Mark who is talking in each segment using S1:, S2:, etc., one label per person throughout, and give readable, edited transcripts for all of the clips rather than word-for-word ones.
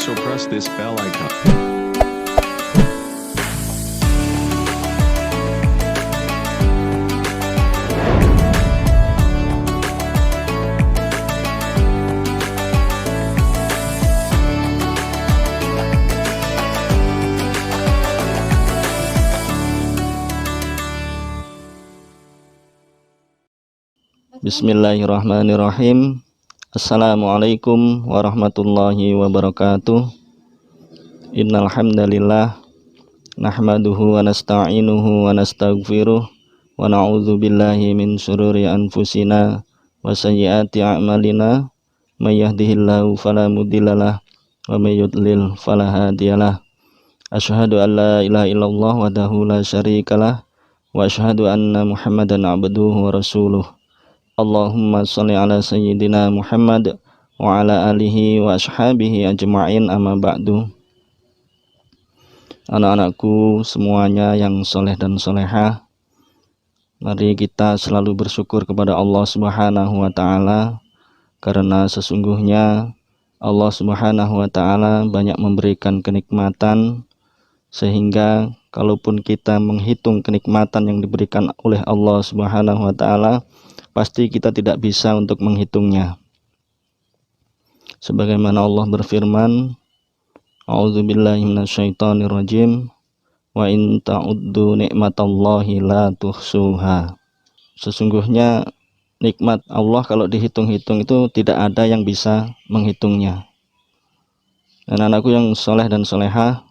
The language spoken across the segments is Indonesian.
S1: Also press this bell icon.
S2: Bismillahirrahmanirrahim. Assalamualaikum warahmatullahi wabarakatuh. Innal hamdalillah nahmaduhu wa nasta'inuhu wa nastaghfiruh wa na'udzu billahi min syururi anfusina wa sayyiati a'malina may yahdihillahu fala mudhillalah wa may yudlil fala hadiyalah. Asyhadu an la ilaha illallah wahdahu la syarikalah wa asyhadu anna Muhammadan abduhu wa rasuluh. Allahumma sholli ala sayyidina Muhammad wa ala alihi wa ashabihi ajma'in, amma ba'du. Anak-anakku semuanya yang soleh dan solehah, mari kita selalu bersyukur kepada Allah Subhanahu wa ta'ala, karena sesungguhnya Allah Subhanahu wa ta'ala banyak memberikan kenikmatan, sehingga kalaupun kita menghitung kenikmatan yang diberikan oleh Allah Subhanahu wa ta'ala, pasti kita tidak bisa untuk menghitungnya. Sebagaimana Allah berfirman, A'udzubillahi minasyaitonirrajim, wa in ta'uddu ni'matallahi la tuhsuha. Sesungguhnya nikmat Allah kalau dihitung-hitung itu tidak ada yang bisa menghitungnya. Dan anakku yang soleh dan solehah,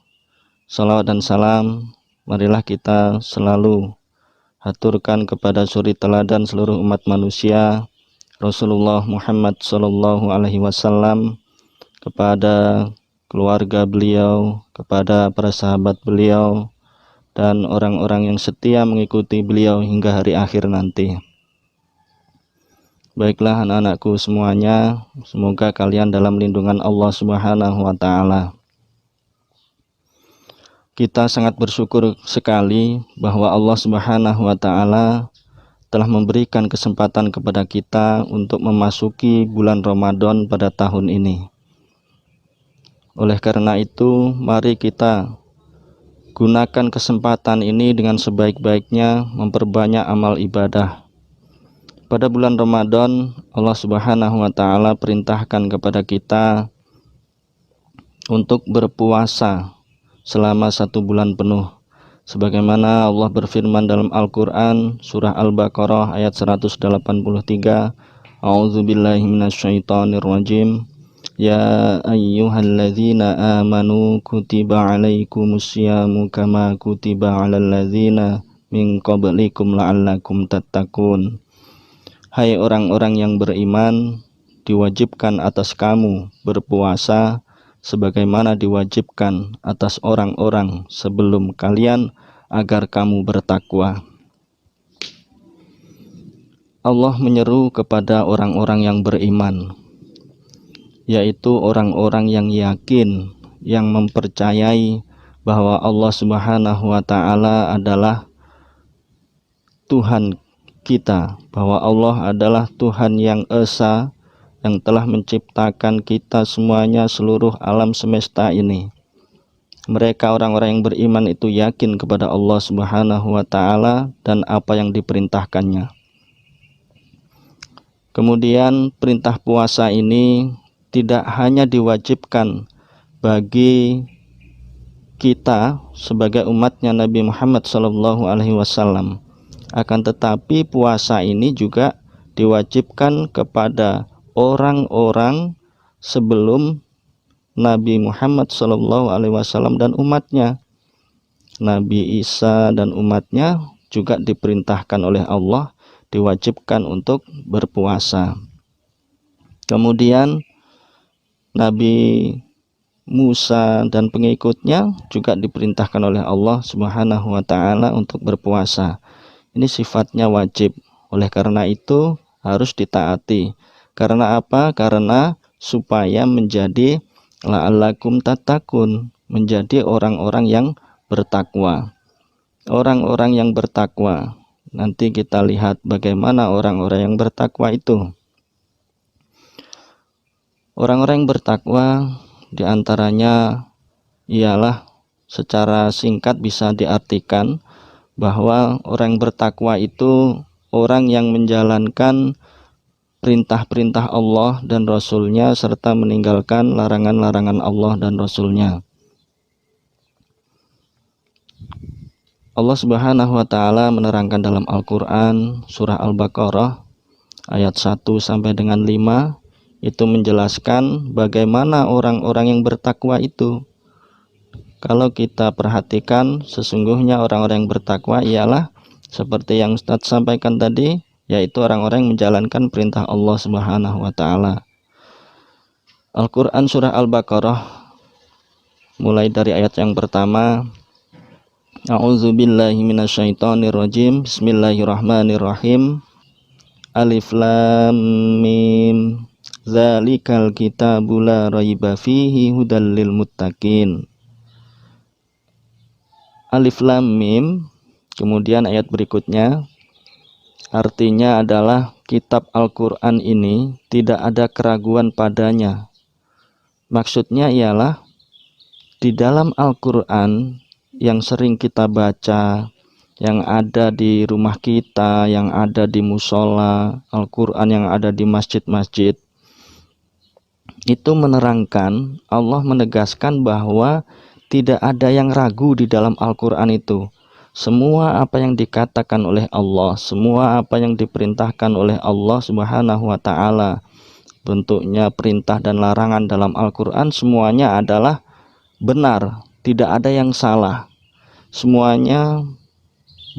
S2: salawat dan salam marilah kita selalu haturkan kepada suri teladan seluruh umat manusia, Rasulullah Muhammad sallallahu alaihi wasallam, kepada keluarga beliau, kepada para sahabat beliau, dan orang-orang yang setia mengikuti beliau hingga hari akhir nanti. Baiklah anak-anakku semuanya, semoga kalian dalam lindungan Allah Subhanahu wa ta'ala. Kita sangat bersyukur sekali bahwa Allah Subhanahu wa ta'ala telah memberikan kesempatan kepada kita untuk memasuki bulan Ramadan pada tahun ini. Oleh karena itu, mari kita gunakan kesempatan ini dengan sebaik-baiknya memperbanyak amal ibadah. Pada bulan Ramadan, Allah Subhanahu wa ta'ala perintahkan kepada kita untuk berpuasa selama 1 bulan penuh, sebagaimana Allah berfirman dalam Al-Quran surah Al-Baqarah ayat 183, A'udzubillahi minasyaitonirrajim, ya ayyuhalladzina amanu kutiba alaikumusyamu kama kutiba alal ladzina min qablikum la'allakum tattaqun. Hai orang-orang yang beriman, diwajibkan atas kamu berpuasa sebagaimana diwajibkan atas orang-orang sebelum kalian agar kamu bertakwa. Allah menyeru kepada orang-orang yang beriman, yaitu orang-orang yang yakin, yang mempercayai bahwa Allah Subhanahu wa ta'ala adalah Tuhan kita, bahwa Allah adalah Tuhan yang esa, yang telah menciptakan kita semuanya, seluruh alam semesta ini. Mereka orang-orang yang beriman itu yakin kepada Allah Subhanahu wa ta'ala dan apa yang diperintahkannya. Kemudian perintah puasa ini tidak hanya diwajibkan bagi kita sebagai umatnya Nabi Muhammad SAW, akan tetapi puasa ini juga diwajibkan kepada orang-orang sebelum Nabi Muhammad SAW dan umatnya. Nabi Isa dan umatnya juga diperintahkan oleh Allah, diwajibkan untuk berpuasa. Kemudian Nabi Musa dan pengikutnya juga diperintahkan oleh Allah Subhanahu wa ta'ala untuk berpuasa. Ini sifatnya wajib, oleh karena itu harus ditaati. Karena apa? Karena supaya menjadi la'allakum tattaqun, menjadi orang-orang yang bertakwa. Orang-orang yang bertakwa, nanti kita lihat bagaimana orang-orang yang bertakwa itu. Orang-orang yang bertakwa Di antaranya ialah secara singkat bisa diartikan bahwa orang bertakwa itu orang yang menjalankan perintah-perintah Allah dan Rasul-Nya serta meninggalkan larangan-larangan Allah dan Rasul-Nya. Allah Subhanahu wa taala menerangkan dalam Al-Qur'an surah Al-Baqarah ayat 1 sampai dengan 5 itu menjelaskan bagaimana orang-orang yang bertakwa itu. Kalau kita perhatikan, sesungguhnya orang-orang yang bertakwa ialah seperti yang Ustadz sampaikan tadi, yaitu orang-orang yang menjalankan perintah Allah Subhanahu wa taala. Al-Qur'an surah Al-Baqarah mulai dari ayat yang pertama. A'udzubillahi minasyaitonirrajim. Bismillahirrahmanirrahim. Alif lam mim. Dzalikal kitabu la raiba fihi hudal lil muttaqin. Alif lam mim. Kemudian ayat berikutnya artinya adalah kitab Al-Qur'an ini tidak ada keraguan padanya. Maksudnya ialah di dalam Al-Qur'an yang sering kita baca, yang ada di rumah kita, yang ada di musola, Al-Quran yang ada di masjid-masjid, itu menerangkan, Allah menegaskan bahwa tidak ada yang ragu di dalam Al-Quran itu. Semua apa yang dikatakan oleh Allah, semua apa yang diperintahkan oleh Allah Subhanahu wa taala, bentuknya perintah dan larangan dalam Al-Quran, semuanya adalah benar. Tidak ada yang salah. Semuanya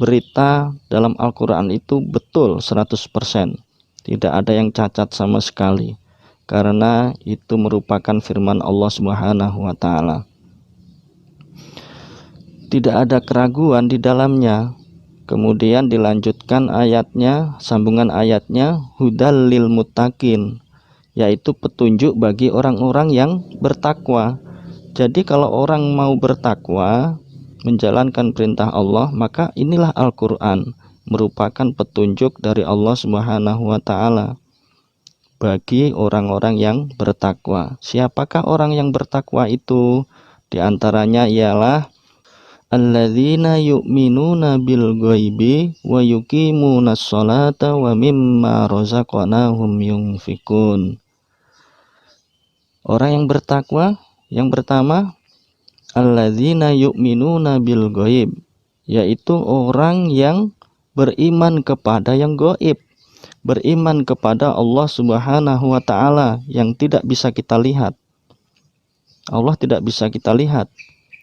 S2: berita dalam Al-Quran itu betul 100%. Tidak ada yang cacat sama sekali. Karena itu merupakan firman Allah Subhanahu wa taala. Tidak ada keraguan di dalamnya. Kemudian dilanjutkan ayatnya, sambungan ayatnya, hudal lil muttaqin, yaitu petunjuk bagi orang-orang yang bertakwa. Jadi kalau orang mau bertakwa, menjalankan perintah Allah, maka inilah Al-Quran, merupakan petunjuk dari Allah Subhanahu wa taala bagi orang-orang yang bertakwa. Siapakah orang yang bertakwa itu? Di antaranya ialah alladzina yu'minuna bil ghaibi wa yuqimunas sholata wa mimma razaqnahum yunfikun. Orang yang bertakwa yang pertama, alladzina yu'minuna bil ghaib, yaitu orang yang beriman kepada yang gaib, beriman kepada Allah Subhanahu wa taala yang tidak bisa kita lihat. Allah tidak bisa kita lihat,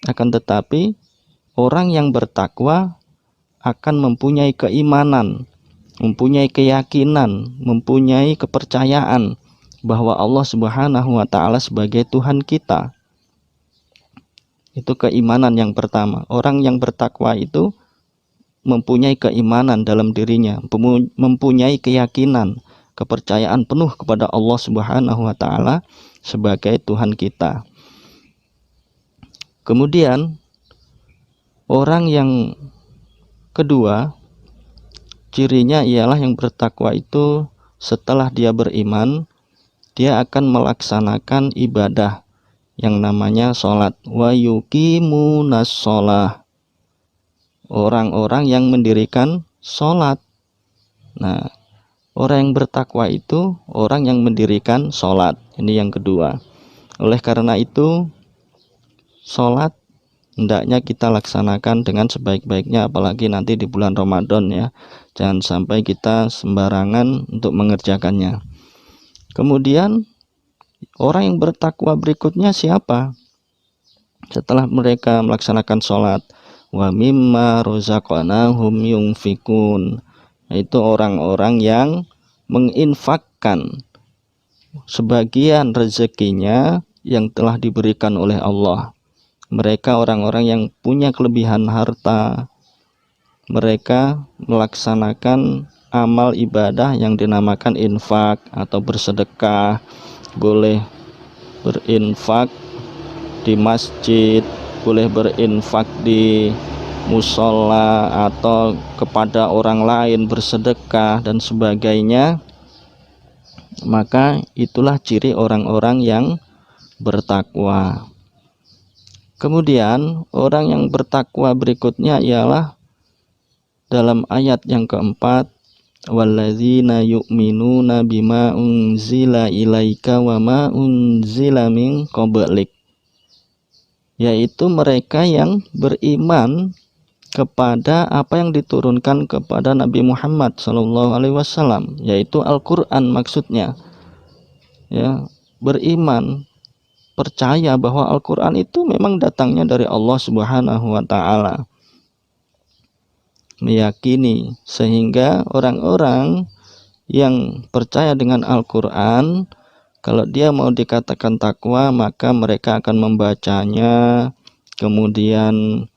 S2: akan tetapi orang yang bertakwa akan mempunyai keimanan, mempunyai keyakinan, mempunyai kepercayaan bahwa Allah Subhanahu wa taala sebagai Tuhan kita. Itu keimanan yang pertama. Orang yang bertakwa itu mempunyai keimanan dalam dirinya, mempunyai keyakinan, kepercayaan penuh kepada Allah Subhanahu wa taala sebagai Tuhan kita. Kemudian orang yang kedua, cirinya ialah yang bertakwa itu setelah dia beriman, dia akan melaksanakan ibadah yang namanya sholat. Wa yuqimunas sholah, orang-orang yang mendirikan sholat. Nah, orang yang bertakwa itu orang yang mendirikan sholat. Ini yang kedua. Oleh karena itu, sholat hendaknya kita laksanakan dengan sebaik-baiknya, apalagi nanti di bulan Ramadan ya. Jangan sampai kita sembarangan untuk mengerjakannya. Kemudian orang yang bertakwa berikutnya siapa? Setelah mereka melaksanakan sholat, wa mimma razaqnahum yunfikun, yaitu orang-orang yang menginfakkan sebagian rezekinya yang telah diberikan oleh Allah. Mereka orang-orang yang punya kelebihan harta. Mereka melaksanakan amal ibadah yang dinamakan infak atau bersedekah. Boleh berinfak di masjid, boleh berinfak di musola atau kepada orang lain bersedekah dan sebagainya. Maka itulah ciri orang-orang yang bertakwa. Kemudian orang yang bertakwa berikutnya ialah dalam ayat yang keempat, walladzina yu'minuna bima unzila ilaika wa ma unzila min qablik, yaitu mereka yang beriman kepada apa yang diturunkan kepada Nabi Muhammad SAW, yaitu Al-Quran maksudnya. Ya, beriman, percaya bahwa Al-Quran itu memang datangnya dari Allah Subhanahu wa Ta'ala, meyakini, sehingga orang-orang yang percaya dengan Al-Quran, kalau dia mau dikatakan takwa, maka mereka akan membacanya, kemudian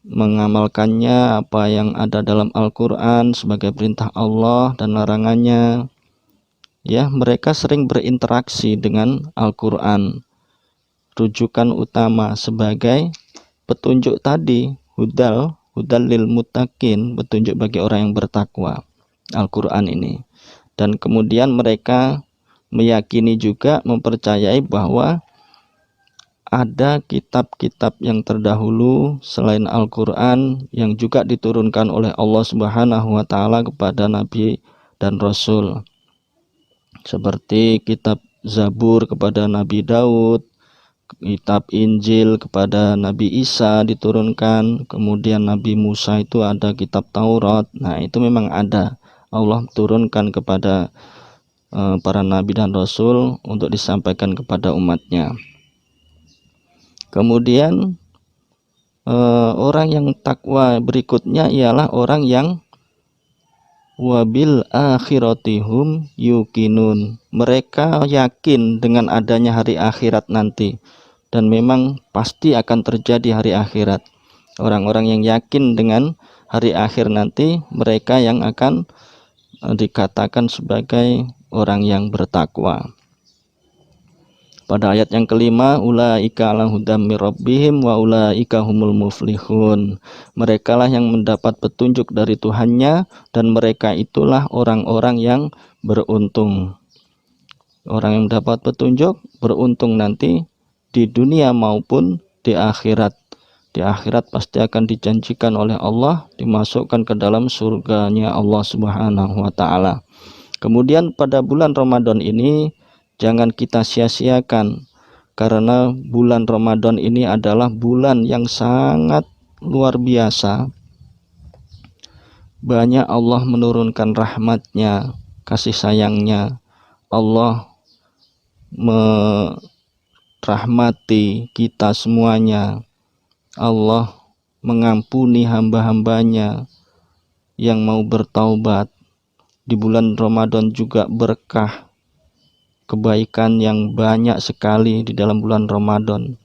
S2: mengamalkannya apa yang ada dalam Al-Quran sebagai perintah Allah dan larangannya. Ya, mereka sering berinteraksi dengan Al-Quran, rujukan utama sebagai petunjuk tadi, hudal lil muttaqin, petunjuk bagi orang yang bertakwa, Al-Quran ini. Dan kemudian mereka meyakini juga, mempercayai bahwa ada kitab-kitab yang terdahulu selain Al-Quran yang juga diturunkan oleh Allah Subhanahu wa Ta'ala kepada Nabi dan Rasul, seperti kitab Zabur kepada Nabi Daud, kitab Injil kepada Nabi Isa diturunkan, kemudian Nabi Musa itu ada kitab Taurat. Nah, itu memang ada, Allah turunkan kepada para nabi dan rasul untuk disampaikan kepada umatnya. Kemudian orang yang takwa berikutnya ialah orang yang wabil akhiratihum yukinun, mereka yakin dengan adanya hari akhirat nanti, dan memang pasti akan terjadi hari akhirat. Orang-orang yang yakin dengan hari akhir nanti, mereka yang akan dikatakan sebagai orang yang bertakwa. Pada ayat yang kelima, ulaika ala hudam mir rabbihim wa ulaika humul muflihun, mereka lah yang mendapat petunjuk dari Tuhannya, dan mereka itulah orang-orang yang beruntung. Orang yang mendapat petunjuk beruntung nanti di dunia maupun di akhirat. Di akhirat pasti akan dijanjikan oleh Allah dimasukkan ke dalam surganya Allah Subhanahu wa Ta'ala. Kemudian pada bulan Ramadan ini jangan kita sia-siakan, karena bulan Ramadan ini adalah bulan yang sangat luar biasa. Banyak Allah menurunkan rahmatnya, kasih sayangnya. Allah merahmati kita semuanya. Allah mengampuni hamba-hambanya yang mau bertaubat. Di bulan Ramadan juga berkah, kebaikan yang banyak sekali di dalam bulan Ramadan.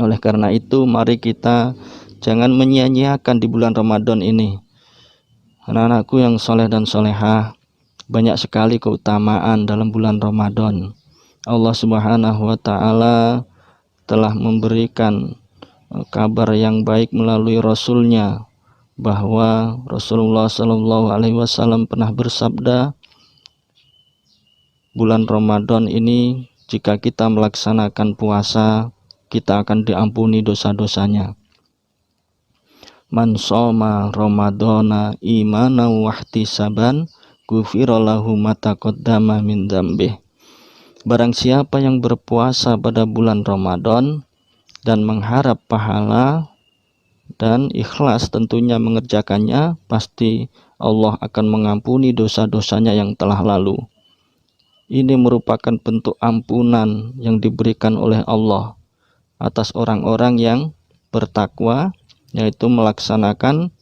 S2: Oleh karena itu, mari kita jangan menyia-nyiakan di bulan Ramadan ini. Anak-anakku yang soleh dan solehah, banyak sekali keutamaan dalam bulan Ramadan. Allah Subhanahu wa Ta'ala telah memberikan kabar yang baik melalui Rasulnya, bahwa Rasulullah Shallallahu Alaihi Wasallam pernah bersabda, bulan Ramadan ini jika kita melaksanakan puasa, kita akan diampuni dosa-dosanya. Man shoma Ramadana imana wahtisaban ghufira lahu ma taqaddama min dzambih. Barang siapa yang berpuasa pada bulan Ramadan dan mengharap pahala dan ikhlas tentunya mengerjakannya, pasti Allah akan mengampuni dosa-dosanya yang telah lalu. Ini merupakan bentuk ampunan yang diberikan oleh Allah atas orang-orang yang bertakwa, yaitu melaksanakan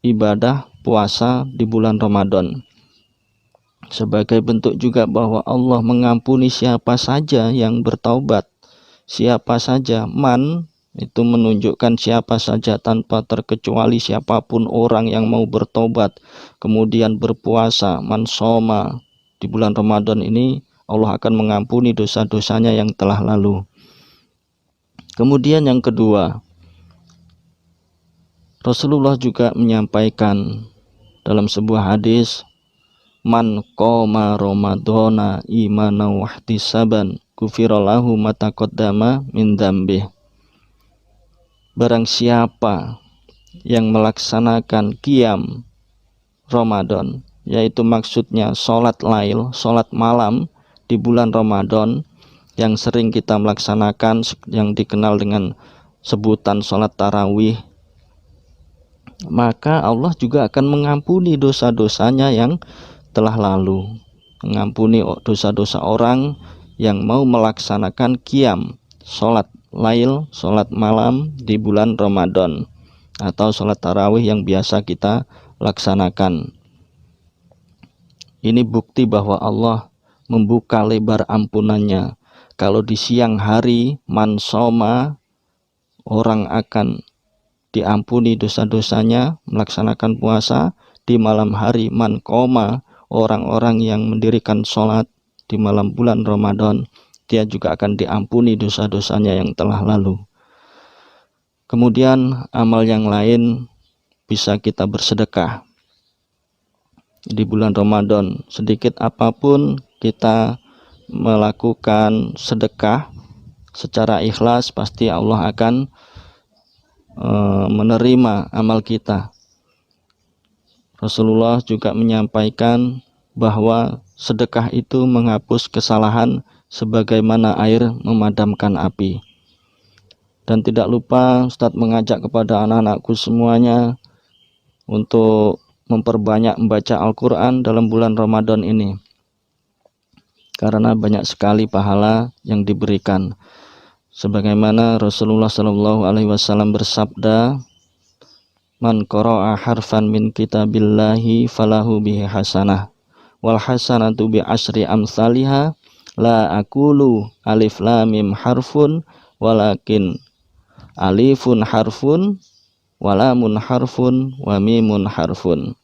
S2: ibadah puasa di bulan Ramadan. Sebagai bentuk juga bahwa Allah mengampuni siapa saja yang bertaubat. Siapa saja, man itu menunjukkan siapa saja tanpa terkecuali, siapapun orang yang mau bertobat kemudian berpuasa, man shoma, di bulan Ramadan ini Allah akan mengampuni dosa-dosanya yang telah lalu. Kemudian yang kedua, Rasulullah juga menyampaikan dalam sebuah hadis man qoma ramadhana imanan wahtisaban ghufirallahu ma taqaddama min dzambih. Barang siapa yang melaksanakan qiyam Ramadan, yaitu maksudnya sholat lail, sholat malam di bulan Ramadan yang sering kita melaksanakan, yang dikenal dengan sebutan sholat tarawih, maka Allah juga akan mengampuni dosa-dosanya yang telah lalu, mengampuni dosa-dosa orang yang mau melaksanakan qiyam, sholat lail, sholat malam di bulan Ramadan, atau sholat tarawih yang biasa kita laksanakan. Ini bukti bahwa Allah membuka lebar ampunannya. Kalau di siang hari man soma, orang akan diampuni dosa-dosanya melaksanakan puasa. Di malam hari man qoma, orang-orang yang mendirikan sholat di malam bulan Ramadan, dia juga akan diampuni dosa-dosanya yang telah lalu. Kemudian amal yang lain, bisa kita bersedekah di bulan Ramadan. Sedikit apapun kita melakukan sedekah secara ikhlas, pasti Allah akan menerima amal kita. Rasulullah juga menyampaikan bahwa sedekah itu menghapus kesalahan sebagaimana air memadamkan api. Dan tidak lupa Ustadz mengajak kepada anak-anakku semuanya untuk memperbanyak membaca Al-Quran dalam bulan Ramadan ini, karena banyak sekali pahala yang diberikan. Sebagaimana Rasulullah SAW bersabda, man qara'a harfan min kitabillahi falahu bihi hasanah wal hasanatu bi asyri amsalihha la aqulu alif lam mim harfun walakin alifun harfun walamun harfun wa mimun harfun.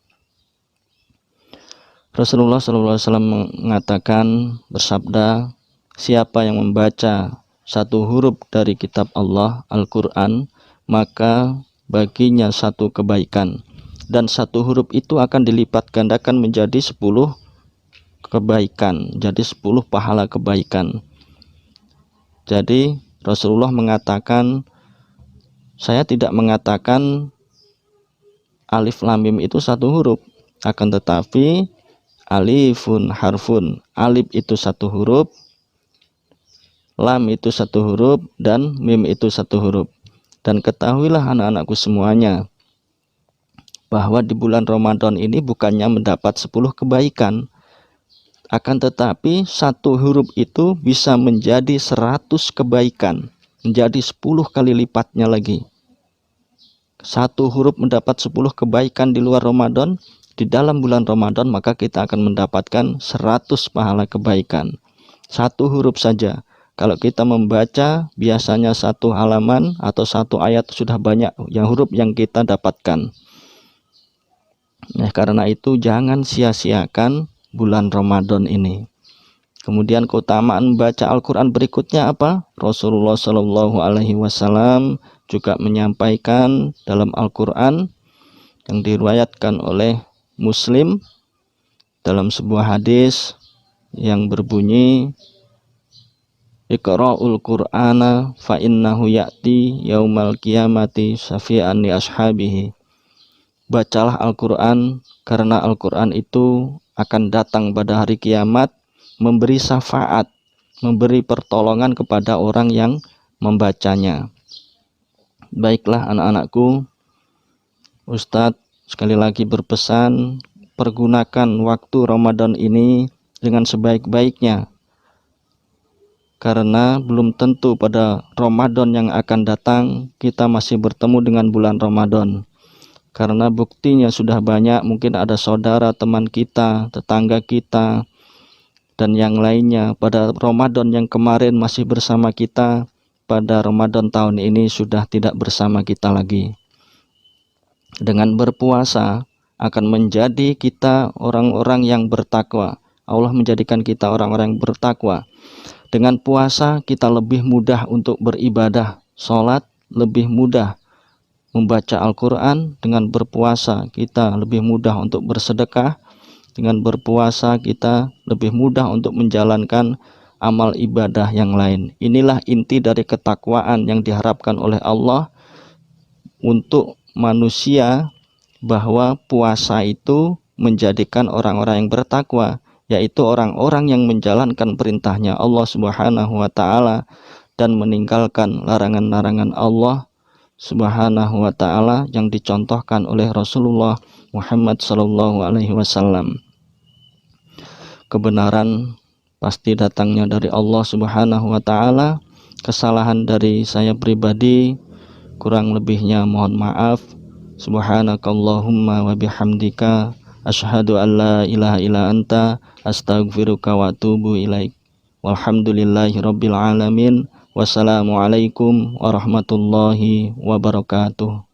S2: Rasulullah SAW mengatakan, bersabda, siapa yang membaca satu huruf dari kitab Allah, Al-Quran, maka baginya satu kebaikan, dan satu huruf itu akan dilipat gandakan menjadi 10 kebaikan, jadi 10 pahala kebaikan. Jadi Rasulullah mengatakan, saya tidak mengatakan alif lam mim itu satu huruf, akan tetapi alifun harfun, alif itu satu huruf, lam itu satu huruf, dan mim itu satu huruf. Dan ketahuilah anak-anakku semuanya, bahwa di bulan Ramadan ini bukannya mendapat 10 kebaikan, akan tetapi satu huruf itu bisa menjadi 100 kebaikan, menjadi 10 kali lipatnya lagi. Satu huruf mendapat 10 kebaikan di luar Ramadan, di dalam bulan Ramadan maka kita akan mendapatkan 100 pahala kebaikan. Satu huruf saja. Kalau kita membaca biasanya satu halaman atau satu ayat sudah banyak yang huruf yang kita dapatkan. Nah, karena itu jangan sia-siakan bulan Ramadan ini. Kemudian keutamaan membaca Al-Quran berikutnya apa? Rasulullah SAW juga menyampaikan dalam Al-Quran yang diriwayatkan oleh Muslim dalam sebuah hadis yang berbunyi, Iqra'ul Qur'ana fa innahu ya'ti yaumal qiyamati syafi'an li ashabihi. Bacalah Al-Quran, karena Al-Quran itu akan datang pada hari kiamat memberi syafaat, memberi pertolongan kepada orang yang membacanya. Baiklah anak-anakku, Ustadz sekali lagi berpesan, pergunakan waktu Ramadan ini dengan sebaik-baiknya, karena belum tentu pada Ramadan yang akan datang kita masih bertemu dengan bulan Ramadan. Karena buktinya sudah banyak, mungkin ada saudara, teman kita, tetangga kita, dan yang lainnya pada Ramadan yang kemarin masih bersama kita, pada Ramadan tahun ini sudah tidak bersama kita lagi. Dengan berpuasa akan menjadi kita orang-orang yang bertakwa. Allah menjadikan kita orang-orang yang bertakwa. Dengan puasa kita lebih mudah untuk beribadah, sholat lebih mudah, membaca Al-Quran. Dengan berpuasa kita lebih mudah untuk bersedekah. dengan berpuasa kita lebih mudah untuk menjalankan amal ibadah yang lain. Inilah inti dari ketakwaan yang diharapkan oleh Allah untuk manusia, bahwa puasa itu menjadikan orang-orang yang bertakwa, yaitu orang-orang yang menjalankan perintahnya Allah Subhanahu wa taala dan meninggalkan larangan-larangan Allah Subhanahu wa taala yang dicontohkan oleh Rasulullah Muhammad sallallahu alaihi wasallam. Kebenaran pasti datangnya dari Allah Subhanahu wa taala. Kesalahan dari saya pribadi, kurang lebihnya mohon maaf. Subhanakallahumma wa bihamdika asyhadu an la ilaha illa anta astaghfiruka wa atubu ilaik. Walhamdulillahi rabbil alamin. Wassalamualaikum warahmatullahi wabarakatuh.